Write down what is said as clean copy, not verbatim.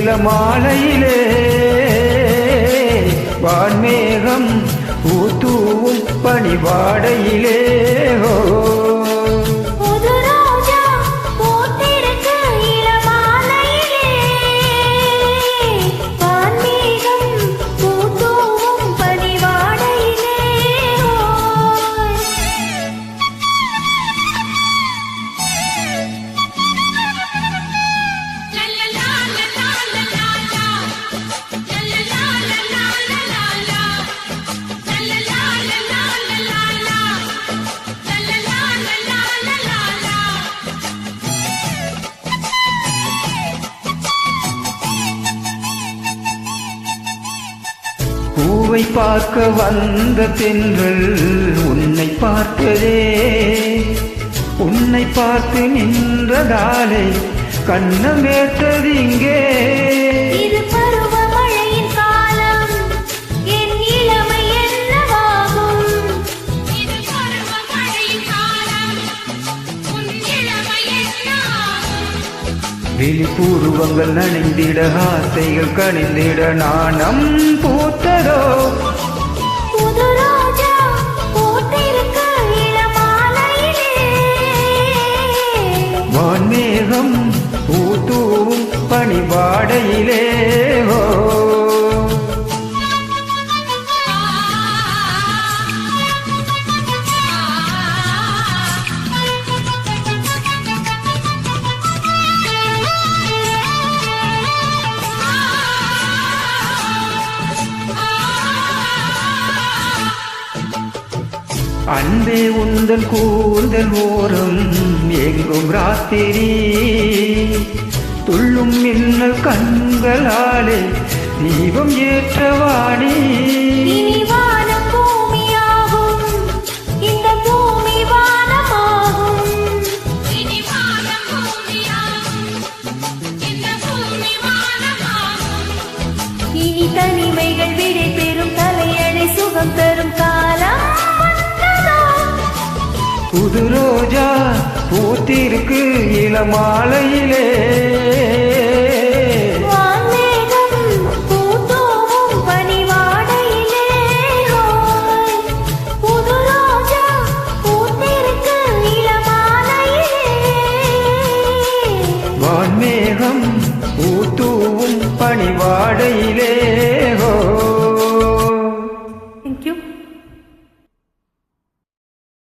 இளமாலையிலே வான்மேகம் பூத்தூவும் பனிவாடையிலே பூவை பார்க்க வந்த தென்றல் உன்னை பார்த்ததே, உன்னை பார்த்து நின்றதாலே கண்ணம் ஏற்றது இங்கே. இது பருவமழையின் காலம், என் இளமை என்னவாகும்? இது பருவமழையின் காலம், உன் இளமை என்னவாகும்? விழிப்பூர்வங்கள் நனைந்திட ஆசைகள் கணிந்திட நாணம் பூத்ததோ. புது ரோஜா பூத்திருக்க இளமாலையிலே வான்மேகம் பூத்தூவும் பனிவாடையிலே அன்பே உந்தன் கூந்தல் ஓரம் எங்கும் ராத்திரி துள்ளும் மின்னல் கண்களாலே தீபம் ஏற்றவாணி. இனி வானம் பூமியாகும், இந்த பூமி வானமாகும். இனி வானம் பூமியாகும், இந்த பூமி வானமாகும். இனி தனிமைகள் விடை பெறும், தலையணை சுகம் தரும் காலம். புது ரோஜா பூத்திருக்கு இளமாலையிலே வான்மேகம் பூத்தூவும் பனிவாடையிலே. புது ரோஜா பூத்திருக்கு இளமாலையிலே வான்மேகம் பூத்தூவும் பனிவாடையிலே.